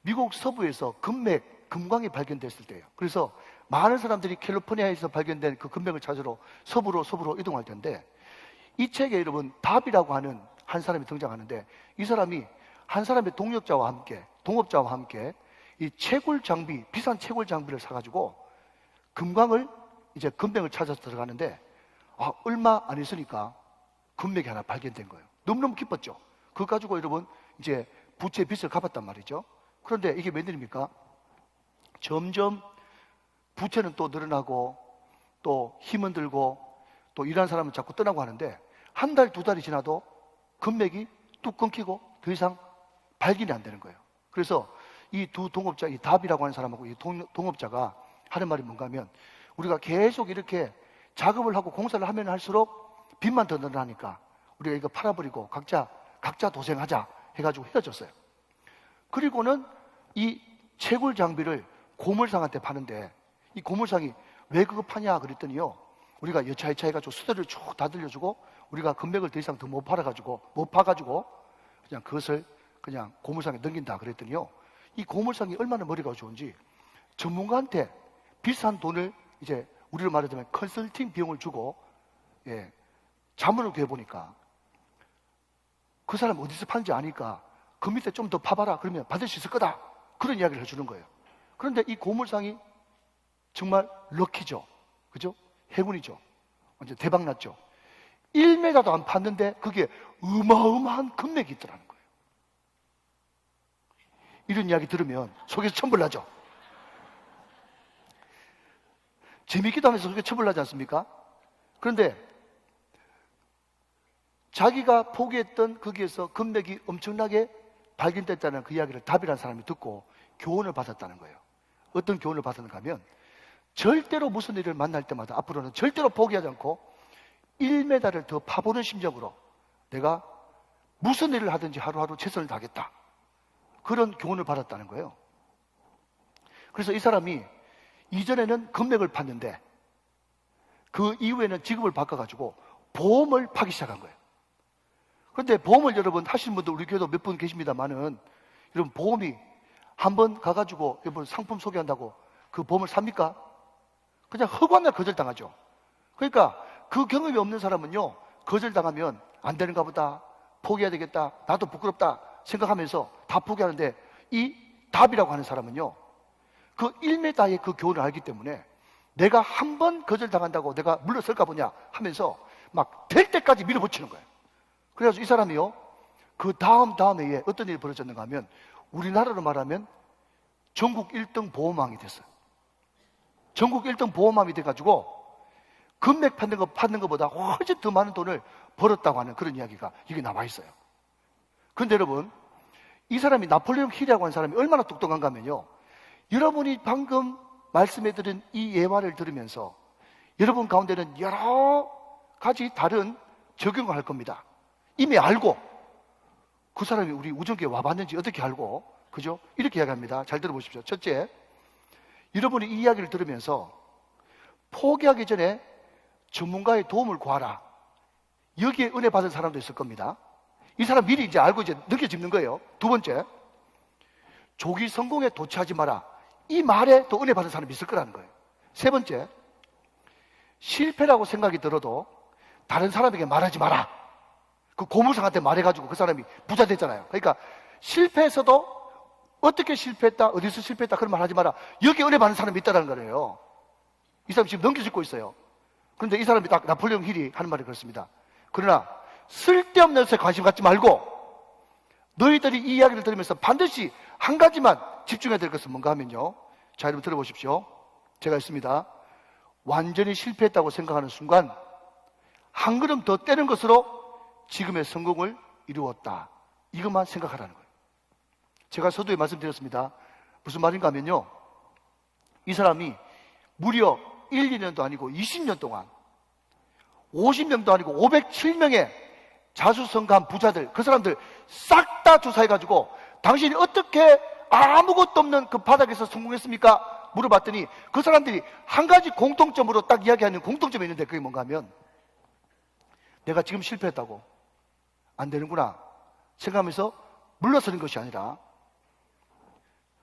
미국 서부에서 금광이 발견됐을 때예요. 그래서 많은 사람들이 캘리포니아에서 발견된 그 금맥을 찾으러 서부로 이동할 텐데, 이 책에 여러분 답이라고 하는 한 사람이 등장하는데, 이 사람이 한 사람의 동업자와 함께 이 채굴 장비, 비싼 채굴 장비를 사가지고 금광을 이제 금맥을 찾아서 들어가는데, 얼마 안 있으니까 금맥이 하나 발견된 거예요. 너무너무 기뻤죠. 그거 가지고 여러분 이제 부채 빚을 갚았단 말이죠. 그런데 이게 웬일입니까? 점점 부채는 또 늘어나고 또 힘은 들고 또 일하는 사람은 자꾸 떠나고 하는데, 한 달, 두 달이 지나도 금맥이 뚝 끊기고 더 이상 발견이 안 되는 거예요. 그래서 이 두 동업자, 이 답이라고 하는 사람하고 이 동업자가 하는 말이 뭔가 하면, 우리가 계속 이렇게 작업을 하고 공사를 하면 할수록 빚만 더 늘어나니까 우리가 이거 팔아버리고 각자 도생하자 해가지고 헤어졌어요. 그리고는 이 채굴 장비를 고물상한테 파는데, 이 고물상이 왜 그거 파냐 그랬더니요, 우리가 여차여차 해가지고 수대를 쭉 다 들려주고 우리가 금맥을 더 이상 더 못 파가지고 그냥 그것을 그냥 고물상에 넘긴다 그랬더니요, 이 고물상이 얼마나 머리가 좋은지 전문가한테 비싼 돈을, 이제 우리로 말하자면 컨설팅 비용을 주고 자문을 구해보니까 그 사람 어디서 파는지 아니까 그 밑에 좀 더 파봐라 그러면 받을 수 있을 거다, 그런 이야기를 해주는 거예요. 그런데 이 고물상이 정말 럭키죠, 그죠? 행운이죠. 완전 대박났죠. 1m도 안 팠는데 그게 어마어마한 금맥이 있더라는 거예요. 이런 이야기 들으면 속에서 천불나죠. 재밌기도 하면서 속에 천불나지 않습니까? 그런데 자기가 포기했던 거기에서 금맥이 엄청나게 발견됐다는 그 이야기를 답이라는 사람이 듣고 교훈을 받았다는 거예요. 어떤 교훈을 받았는가 하면, 절대로 무슨 일을 만날 때마다 앞으로는 절대로 포기하지 않고 1m를 더 파보는 심정으로 내가 무슨 일을 하든지 하루하루 최선을 다하겠다, 그런 교훈을 받았다는 거예요. 그래서 이 사람이 이전에는 금맥을 팠는데 그 이후에는 직업을 바꿔가지고 보험을 파기 시작한 거예요. 그런데 보험을 여러분 하시는 분들 우리 교회도 몇 분 계십니다만은, 여러분 보험이 한번 가가지고 여러분 상품 소개한다고 그 보험을 삽니까? 그냥 허구한 거절당하죠. 그러니까 그 경험이 없는 사람은요, 거절당하면 안 되는가 보다, 포기해야 되겠다, 나도 부끄럽다 생각하면서 다 포기하는데, 이 답이라고 하는 사람은요, 그 1m의 그 교훈을 알기 때문에 내가 한 번 거절당한다고 내가 물러설까 보냐 하면서 막 될 때까지 밀어붙이는 거예요. 그래서 이 사람이요, 그 다음 해에 어떤 일이 벌어졌는가 하면 우리나라로 말하면 전국 1등 보험왕이 됐어요. 전국 1등 보험왕이 돼가지고 금맥 파는 것보다 훨씬 더 많은 돈을 벌었다고 하는 그런 이야기가 여기 나와 있어요. 그런데 여러분, 이 사람이 나폴레옹 힐이라고 하는 사람이 얼마나 똑똑한가 하면요, 여러분이 방금 말씀해드린 이 예화를 들으면서 여러분 가운데는 여러 가지 다른 적용을 할 겁니다. 이미 알고 그 사람이 우리 우정교회 와봤는지 어떻게 알고, 그죠? 이렇게 이야기합니다. 잘 들어보십시오. 첫째, 여러분이 이 이야기를 들으면서 포기하기 전에 전문가의 도움을 구하라. 여기에 은혜 받은 사람도 있을 겁니다. 이 사람 미리 이제 알고 이제 느껴지는 거예요. 두 번째, 조기 성공에 도취하지 마라. 이 말에 또 은혜 받은 사람이 있을 거라는 거예요. 세 번째, 실패라고 생각이 들어도 다른 사람에게 말하지 마라. 그 고무상한테 말해가지고 그 사람이 부자 됐잖아요. 그러니까 실패해서도 어떻게 실패했다, 어디서 실패했다 그런 말 하지 마라. 여기에 은혜 받는 사람이 있다는 거예요. 이 사람 지금 넘겨짚고 있어요. 그런데 이 사람이 딱 나폴레옹 힐이 하는 말이 그렇습니다. 그러나 쓸데없는 것에 관심 갖지 말고 너희들이 이 이야기를 들으면서 반드시 한 가지만 집중해야 될 것은 뭔가 하면요, 자, 여러분 들어보십시오. 제가 있습니다. 완전히 실패했다고 생각하는 순간 한 걸음 더 떼는 것으로 지금의 성공을 이루었다. 이것만 생각하라는 거예요. 제가 서두에 말씀드렸습니다. 무슨 말인가 하면요, 이 사람이 무려 1, 2년도 아니고 20년 동안 50명도 아니고 507명의 자수성가한 부자들, 그 사람들 싹 다 조사해가지고 당신이 어떻게 아무것도 없는 그 바닥에서 성공했습니까? 물어봤더니 그 사람들이 한 가지 공통점으로 딱 이야기하는 공통점이 있는데 그게 뭔가 하면, 내가 지금 실패했다고 안 되는구나 생각하면서 물러서는 것이 아니라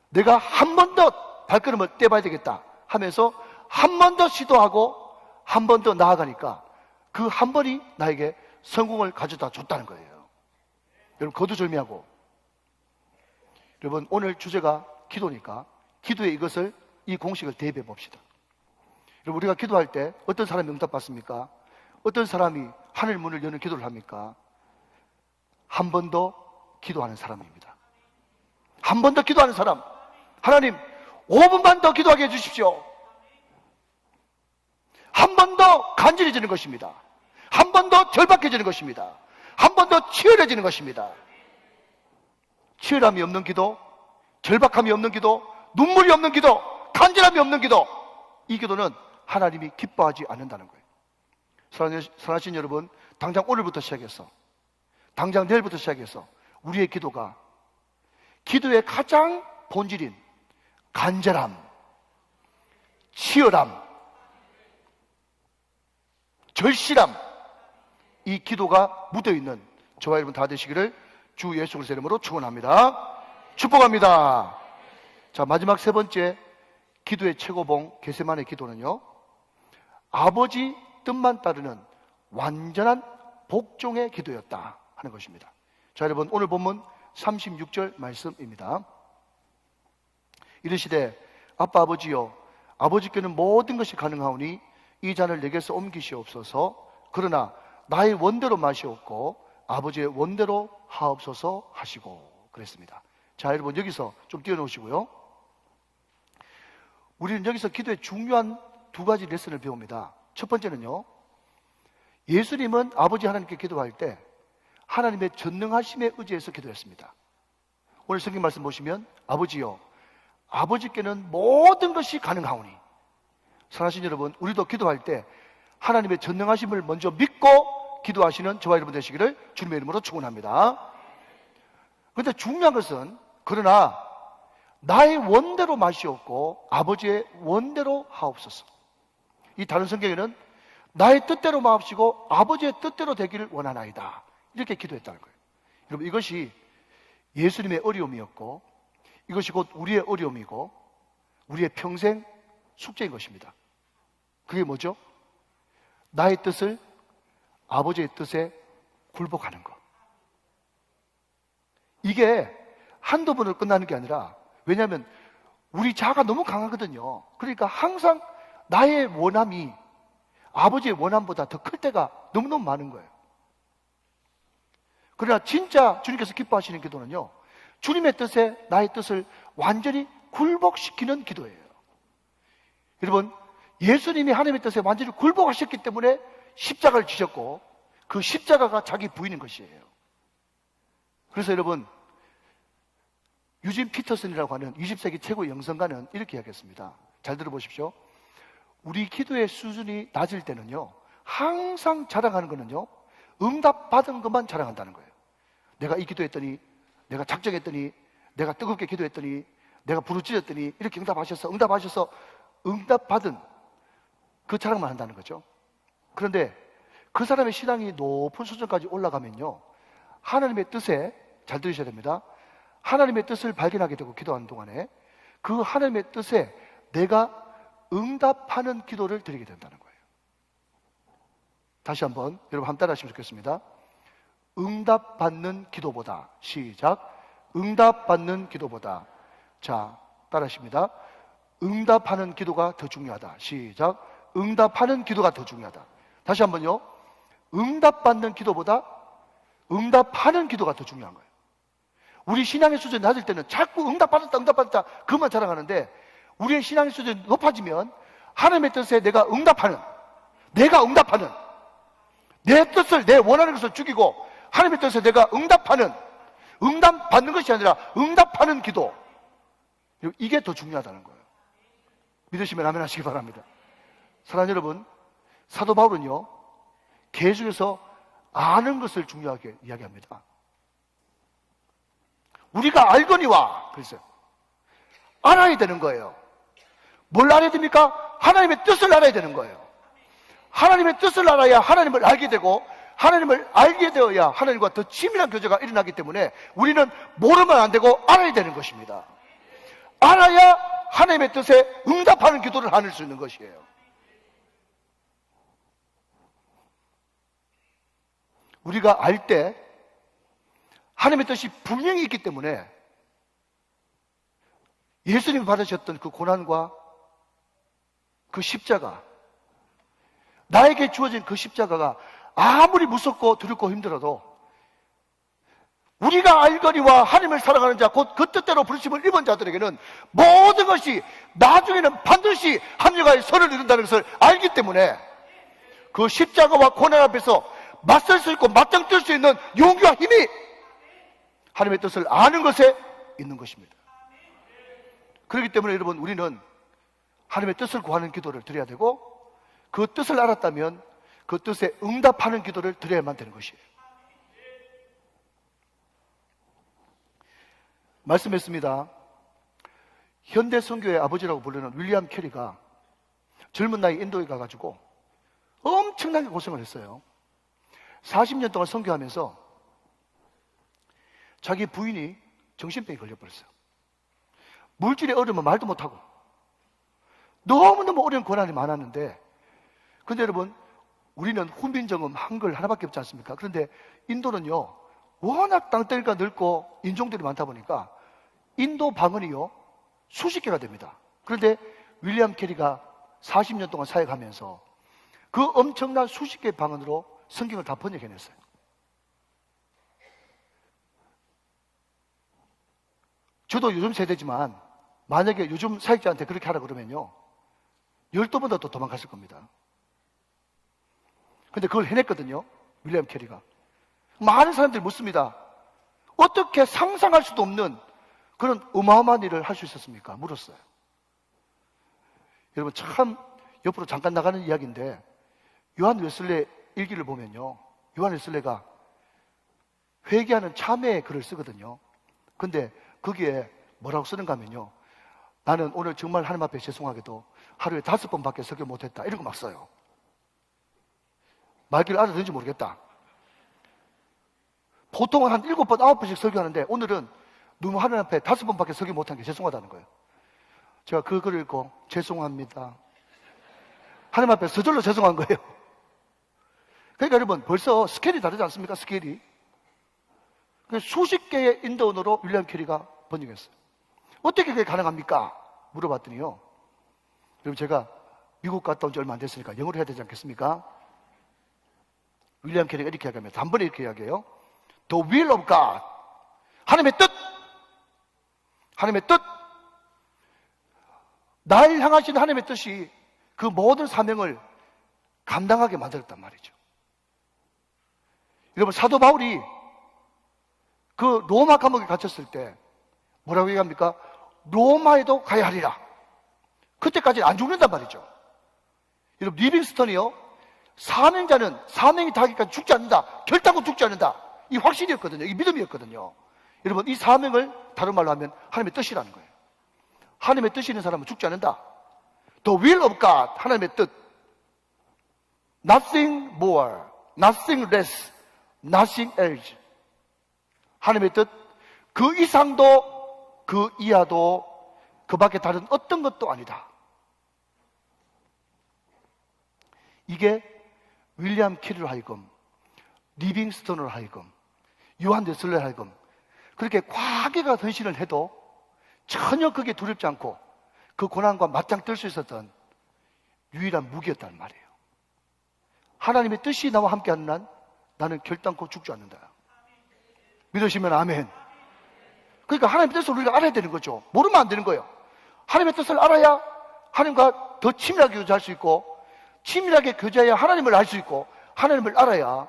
내가 한 번 더 발걸음을 떼봐야 되겠다 하면서 한 번 더 시도하고 한 번 더 나아가니까 그 한 번이 나에게 성공을 가져다 줬다는 거예요. 여러분, 거두절미하고, 여러분 오늘 주제가 기도니까 기도에 이것을, 이 공식을 대입해 봅시다. 여러분, 우리가 기도할 때 어떤 사람이 응답받습니까? 어떤 사람이 하늘 문을 여는 기도를 합니까? 한 번 더 기도하는 사람입니다. 한 번 더 기도하는 사람. 하나님 5분만 더 기도하게 해주십시오. 한 번 더 간절해지는 것입니다. 한 번 더 절박해지는 것입니다. 한 번 더 치열해지는 것입니다. 치열함이 없는 기도, 절박함이 없는 기도, 눈물이 없는 기도, 간절함이 없는 기도, 이 기도는 하나님이 기뻐하지 않는다는 거예요. 사랑하신 여러분, 당장 오늘부터 시작해서, 당장 내일부터 시작해서 우리의 기도가 기도의 가장 본질인 간절함, 치열함, 절실함, 이 기도가 묻어있는 저와 여러분 다 되시기를 주 예수 그리스도의 이름으로 축원합니다. 축복합니다. 자, 마지막 세 번째 기도의 최고봉 겟세마네 기도는요, 아버지 뜻만 따르는 완전한 복종의 기도였다 하는 것입니다. 자, 여러분 오늘 본문 36절 말씀입니다. 이르시되 아빠 아버지여, 아버지께는 모든 것이 가능하오니 이 잔을 내게서 옮기시옵소서. 그러나 나의 원대로 마시옵고 아버지의 원대로 하옵소서 하시고 그랬습니다. 자, 여러분 여기서 좀 띄워놓으시고요. 우리는 여기서 기도의 중요한 두 가지 레슨을 배웁니다. 첫 번째는요, 예수님은 아버지 하나님께 기도할 때 하나님의 전능하심에 의지해서 기도했습니다. 오늘 성경 말씀 보시면 아버지여, 아버지께는 모든 것이 가능하오니. 사랑하신 여러분, 우리도 기도할 때 하나님의 전능하심을 먼저 믿고 기도하시는 저와 여러분 되시기를 주님의 이름으로 축원합니다. 그런데 중요한 것은, 그러나 나의 원대로 마시옵고 아버지의 원대로 하옵소서. 이 다른 성경에는 나의 뜻대로 마옵시고 아버지의 뜻대로 되기를 원하나이다, 이렇게 기도했다는 거예요. 여러분, 이것이 예수님의 어려움이었고 이것이 곧 우리의 어려움이고 우리의 평생 숙제인 것입니다. 그게 뭐죠? 나의 뜻을 아버지의 뜻에 굴복하는 것. 이게 한두 번으로 끝나는 게 아니라, 왜냐하면 우리 자아가 너무 강하거든요. 그러니까 항상 나의 원함이 아버지의 원함보다 더 클 때가 너무너무 많은 거예요. 그러나 진짜 주님께서 기뻐하시는 기도는요, 주님의 뜻에 나의 뜻을 완전히 굴복시키는 기도예요. 여러분, 예수님이 하나님의 뜻에 완전히 굴복하셨기 때문에 십자가를 지셨고 그 십자가가 자기 부인인 것이에요. 그래서 여러분, 유진 피터슨이라고 하는 20세기 최고의 영성가는 이렇게 이야기했습니다. 잘 들어보십시오. 우리 기도의 수준이 낮을 때는요, 항상 자랑하는 거는요, 응답받은 것만 자랑한다는 거예요. 내가 이 기도했더니, 내가 작정했더니, 내가 뜨겁게 기도했더니, 내가 부르짖었더니 이렇게 응답하셔서 응답받은 그 자랑만 한다는 거죠. 그런데 그 사람의 신앙이 높은 수준까지 올라가면요, 하나님의 뜻에, 잘 들으셔야 됩니다, 하나님의 뜻을 발견하게 되고 기도하는 동안에 그 하나님의 뜻에 내가 응답하는 기도를 드리게 된다는 거예요. 다시 한번 여러분 한번 따라하시면 좋겠습니다. 응답받는 기도보다, 시작, 응답받는 기도보다, 자 따라하십니다. 응답하는 기도가 더 중요하다. 시작, 응답하는 기도가 더 중요하다. 다시 한번요. 응답받는 기도보다 응답하는 기도가 더 중요한 거예요. 우리 신앙의 수준이 낮을 때는 자꾸 응답받았다 그만 자랑하는데, 우리의 신앙의 수준이 높아지면 하나님의 뜻에 내가 응답하는 내 뜻을, 내 원하는 것을 죽이고 하나님의 뜻에 내가 응답받는 것이 아니라 응답하는 기도, 이게 더 중요하다는 거예요. 믿으시면 아멘 하시기 바랍니다. 사랑하는 여러분, 사도 바울은요, 계속해서 아는 것을 중요하게 이야기합니다. 우리가 알거니와, 그랬어요. 알아야 되는 거예요. 뭘 알아야 됩니까? 하나님의 뜻을 알아야 되는 거예요. 하나님의 뜻을 알아야 하나님을 알게 되고, 하나님을 알게 되어야 하나님과 더 친밀한 교제가 일어나기 때문에 우리는 모르면 안 되고 알아야 되는 것입니다. 알아야 하나님의 뜻에 응답하는 기도를 하는 수 있는 것이에요. 우리가 알 때 하나님의 뜻이 분명히 있기 때문에 예수님이 받으셨던 그 고난과 그 십자가, 나에게 주어진 그 십자가가 아무리 무섭고 두렵고 힘들어도 우리가 알거니와 하나님을 사랑하는 자, 곧 그 뜻대로 부르심을 입은 자들에게는 모든 것이 나중에는 반드시 합력하여 선을 이룬다는 것을 알기 때문에 그 십자가와 고난 앞에서 맞설 수 있고 맞짱 뜰 수 있는 용기와 힘이 하나님의 뜻을 아는 것에 있는 것입니다. 그렇기 때문에 여러분, 우리는 하나님의 뜻을 구하는 기도를 드려야 되고, 그 뜻을 알았다면 그 뜻에 응답하는 기도를 드려야만 되는 것이에요. 말씀했습니다. 현대 선교의 아버지라고 부르는 윌리엄 캐리가 젊은 나이 인도에 가가지고 엄청나게 고생을 했어요. 40년 동안 선교하면서 자기 부인이 정신병에 걸려버렸어요. 물질이 어려우면 말도 못하고 너무너무 어려운 고난이 많았는데, 근데 여러분, 우리는 훈민정음 한글 하나밖에 없지 않습니까? 그런데 인도는요, 워낙 땅덩이가 넓고 인종들이 많다 보니까 인도 방언이요, 수십 개가 됩니다. 그런데 윌리엄 캐리가 40년 동안 사역하면서 그 엄청난 수십 개의 방언으로 성경을 다 번역해냈어요. 저도 요즘 세대지만 만약에 요즘 사역자한테 그렇게 하라 그러면요, 12번도 더 도망갔을 겁니다. 근데 그걸 해냈거든요, 윌리엄 캐리가. 많은 사람들이 묻습니다. 어떻게 상상할 수도 없는 그런 어마어마한 일을 할 수 있었습니까? 물었어요. 여러분, 참 옆으로 잠깐 나가는 이야기인데, 요한 웨슬레 일기를 보면요, 요한 웨슬레가 회개하는 참회의 글을 쓰거든요. 근데 거기에 뭐라고 쓰는가 하면요, 나는 오늘 정말 하나님 앞에 죄송하게도 하루에 5번밖에 설교 못했다, 이런 거 막 써요. 말귀를 알아듣는지 모르겠다. 보통은 한 7번, 9번씩 설교하는데 오늘은 너무 하나님 앞에 5번밖에 설교 못한 게 죄송하다는 거예요. 제가 그 글을 읽고 죄송합니다, 하나님 앞에 저절로 죄송한 거예요. 그러니까 여러분, 벌써 스케일이 다르지 않습니까? 스케일이. 수십 개의 인도언어로 윌리엄 캐리가 번역했어요. 어떻게 그게 가능합니까? 물어봤더니요, 여러분, 제가 미국 갔다 온 지 얼마 안 됐으니까 영어로 해야 되지 않겠습니까? 윌리엄 캐리가 이렇게 이야기합니다. 단번에 이렇게 이야기해요. The will of God. 하나님의 뜻. 하나님의 뜻. 날 향하신 하나님의 뜻이 그 모든 사명을 감당하게 만들었단 말이죠. 여러분, 사도 바울이 그 로마 감옥에 갇혔을 때 뭐라고 얘기합니까? 로마에도 가야 하리라. 그때까지는 안 죽는단 말이죠. 여러분, 리빙스턴이요, 사명자는 사명이 닿기까지 죽지 않는다, 결단코 죽지 않는다, 이 확신이었거든요. 이 믿음이었거든요. 여러분, 이 사명을 다른 말로 하면 하나님의 뜻이라는 거예요. 하나님의 뜻이 있는 사람은 죽지 않는다. The will of God, 하나님의 뜻. Nothing more, nothing less, nothing else. 하나님의 뜻, 그 이상도 그 이하도 그 밖에 다른 어떤 것도 아니다. 이게 윌리엄 캐리로 하여금, 리빙스턴으로 하여금, 요한 웨슬레로 하여금 그렇게 과거가 헌신을 해도 전혀 그게 두렵지 않고 그 고난과 맞짱 뜰 수 있었던 유일한 무기였단 말이에요. 하나님의 뜻이 나와 함께하는 한 나는 결단코 죽지 않는다. 믿으시면 아멘. 그러니까 하나님의 뜻을 우리가 알아야 되는 거죠. 모르면 안 되는 거예요. 하나님의 뜻을 알아야 하나님과 더 친밀하게 교제할 수 있고, 친밀하게 교제해야 하나님을 알 수 있고, 하나님을 알아야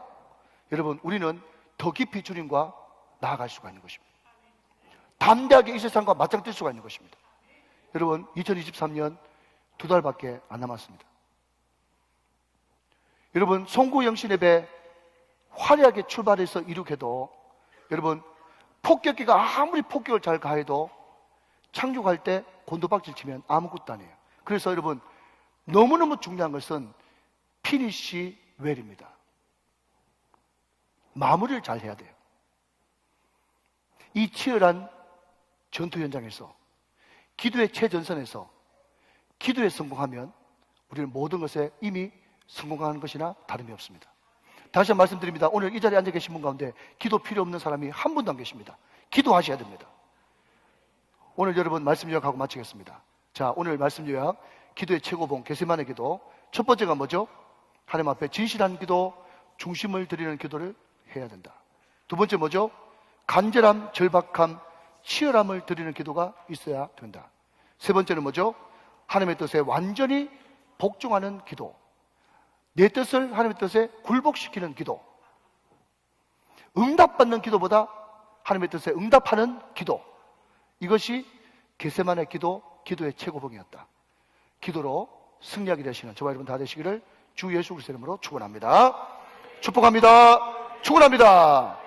여러분 우리는 더 깊이 주님과 나아갈 수가 있는 것입니다. 담대하게 이 세상과 맞짱 뜰 수가 있는 것입니다. 여러분, 2023년 2달밖에 안 남았습니다. 여러분, 송구 영신 예배 화려하게 출발해서 이룩해도 여러분, 폭격기가 아무리 폭격을 잘 가해도 착륙할 때 곤두박질 치면 아무것도 아니에요. 그래서 여러분, 너무너무 중요한 것은 피니시 웰입니다. 마무리를 잘 해야 돼요. 이 치열한 전투 현장에서, 기도의 최전선에서 기도에 성공하면 우리는 모든 것에 이미 성공하는 것이나 다름이 없습니다. 다시 한번 말씀드립니다. 오늘 이 자리에 앉아 계신 분 가운데 기도 필요 없는 사람이 한 분도 안 계십니다. 기도하셔야 됩니다. 오늘 여러분 말씀 요약하고 마치겠습니다. 자, 오늘 말씀 요약, 기도의 최고봉 겟세마네 기도. 첫 번째가 뭐죠? 하나님 앞에 진실한 기도, 중심을 드리는 기도를 해야 된다. 두 번째 뭐죠? 간절함, 절박함, 치열함을 드리는 기도가 있어야 된다. 세 번째는 뭐죠? 하나님의 뜻에 완전히 복종하는 기도. 내 뜻을 하나님의 뜻에 굴복시키는 기도. 응답받는 기도보다 하나님의 뜻에 응답하는 기도. 이것이 겟세마네 기도, 기도의 최고봉이었다. 기도로 승리하게 되시는 저와 여러분 다 되시기를 주 예수 그리스도의 이름으로 축원합니다. 축복합니다. 축원합니다.